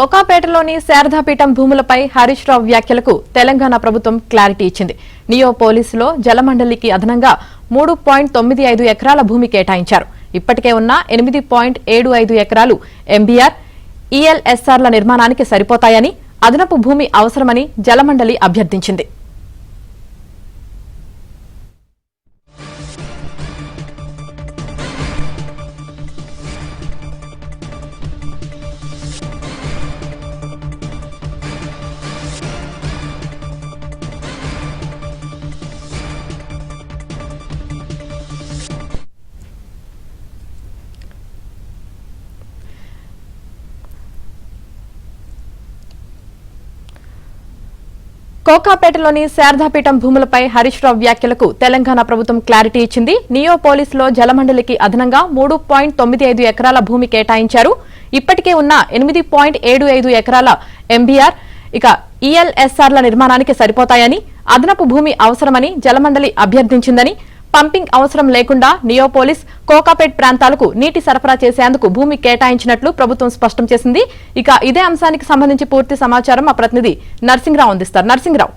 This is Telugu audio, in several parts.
కోకాపేటలోని శారదాపీఠం భూములపై హరీష్ రావు వ్యాఖ్యలకు తెలంగాణ ప్రభుత్వం క్లారిటీ ఇచ్చింది. నియోపోలిస్లో జలమండలికి అదనంగా 3.95 ఎకరాల భూమి కేటాయించారు. ఇప్పటికే ఉన్న 8.75 ఎకరాలు ఎంబీఆర్, ఈఎల్ఎస్ఆర్ల నిర్మాణానికి సరిపోతాయని, అదనపు భూమి అవసరమని జలమండలి అభ్యర్థించింది. కోకాపేటలోని శారదాపీఠం భూములపై హరీష్ రావు వ్యాఖ్యలకు తెలంగాణ ప్రభుత్వం క్లారిటీ ఇచ్చింది. నియోపోలిస్లో జలమండలికి అదనంగా 3.95 ఎకరాల భూమి కేటాయించారు. ఇప్పటికే ఉన్న 8.75 ఎకరాల ఎంబీఆర్, ఈఎల్ఎస్ఆర్ల నిర్మాణానికి సరిపోతాయని, అదనపు భూమి అవసరమని జలమండలి అభ్యర్థించిందని, పంపింగ్ అవసరం లేకుండా నియోపోలిస్, కోకాపేట్ ప్రాంతాలకు నీటి సరఫరా చేసేందుకు భూమి కేటాయించినట్లు ప్రభుత్వం స్పష్టం చేసింది. ఇదే అంశానికి సంబంధించి పూర్తి సమాచారం మా ప్రతినిధి నర్సింగ్రావు అందిస్తారు. నర్సింగ్రావు,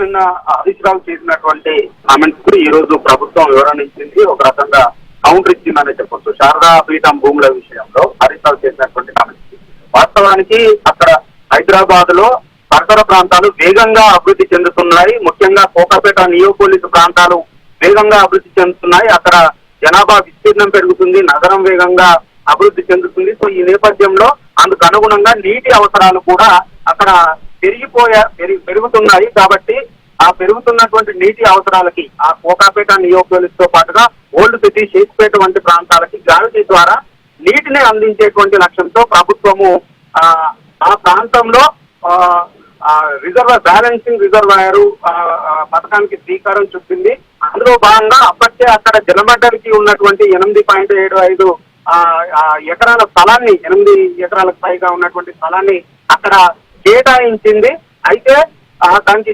నిన్న హరీష్ రావు చేసినటువంటి కామెంట్స్ కు ఈ రోజు ప్రభుత్వం వివరణ ఇచ్చింది. ఒక రకంగా కౌంటర్ ఇచ్చిందనే చెప్పొచ్చు. శారదా పీఠం భూముల విషయంలో హరీష్ రావు చేసినటువంటి కామెంట్స్ వాస్తవానికి అక్కడ హైదరాబాద్ లో పరిసర ప్రాంతాలు వేగంగా అభివృద్ధి చెందుతున్నాయి. ముఖ్యంగా కోకాపేట నియోపోలిస్ ప్రాంతాలు వేగంగా అభివృద్ధి చెందుతున్నాయి. అక్కడ జనాభా విస్తీర్ణం పెరుగుతుంది, నగరం వేగంగా అభివృద్ధి చెందుతుంది. సో ఈ నేపథ్యంలో అందుకు అనుగుణంగా నీటి అవసరాలు కూడా అక్కడ పెరుగుతున్నాయి. కాబట్టి ఆ పెరుగుతున్నటువంటి నీటి అవసరాలకి ఆ కోకాపేట నియోపోలిస్ తో పాటుగా ఓల్డ్ సిటీ, షేక్పేట వంటి ప్రాంతాలకి గ్రావిటీ ద్వారా నీటిని అందించేటువంటి లక్ష్యంతో ప్రభుత్వము ఆ ప్రాంతంలో బ్యాలెన్సింగ్ రిజర్వాయర్ పథకానికి శ్రీకారం చుట్టింది. అందులో భాగంగా అప్పటికే అక్కడ జలమండలికి ఉన్నటువంటి 8.75 ఎకరాల స్థలాన్ని, 8 ఎకరాలకు పైగా ఉన్నటువంటి స్థలాన్ని అక్కడ కేటాయించింది. అయితే దానికి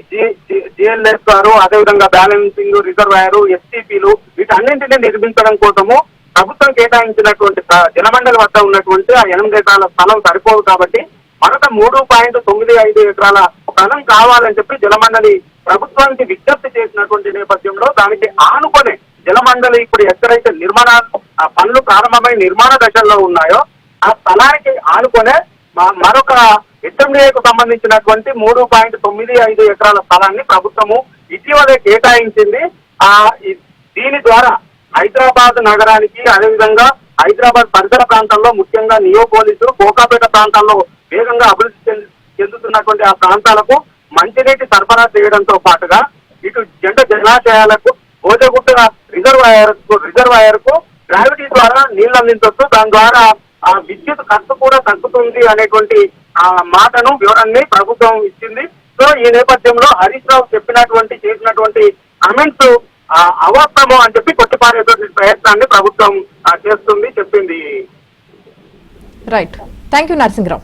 జిఎల్ఎస్ గారు, అదేవిధంగా బ్యాలెన్సింగ్ రిజర్వాయర్, ఎస్టీపీలు వీటన్నింటినీ నిర్మించడం కోసము ప్రభుత్వం కేటాయించినటువంటి జలమండలి వద్ద ఉన్నటువంటి ఆ 8 ఎకరాల స్థలం సరిపోదు. కాబట్టి మరొక 3.95 ఎకరాల స్థలం కావాలని చెప్పి జలమండలి ప్రభుత్వానికి విజ్ఞప్తి చేసినటువంటి నేపథ్యంలో దానికి ఆనుకొని జలమండలి ఇప్పుడు ఎక్కడైతే నిర్మాణ పనులు ప్రారంభమై నిర్మాణ దశల్లో ఉన్నాయో ఆ స్థలానికి ఆనుకొనే మరొక హెచ్ఎండిఏకు సంబంధించినటువంటి 3.95 ఎకరాల స్థలాన్ని ప్రభుత్వము ఇటీవలే కేటాయించింది. దీని ద్వారా హైదరాబాద్ నగరానికి, అదేవిధంగా హైదరాబాద్ పరిసర ప్రాంతాల్లో ముఖ్యంగా నియోపోలిస్, కోకాపేట ప్రాంతాల్లో వేగంగా అభివృద్ధి చెందుతున్నటువంటి ఆ ప్రాంతాలకు మంచినీటి సరఫరా చేయడంతో పాటుగా ఇటు జంట జలాశయాలకు, భోజగుట్ట రిజర్వాయర్ కు గ్రావిటీ ద్వారా నీళ్లు అందించవచ్చు. దాని ద్వారా ఆ విద్యుత్ ఖర్చు కూడా తగ్గుతుంది అనేటువంటి మాటను, వివరాన్ని ప్రభుత్వం ఇచ్చింది. సో ఈ నేపథ్యంలో హరీష్ రావు చేసినటువంటి కామెంట్స్ అవాస్తవం అని చెప్పి కొట్టిపారేటువంటి ప్రయత్నాన్ని ప్రభుత్వం చెప్పింది. Right, thank you Narsing Rao.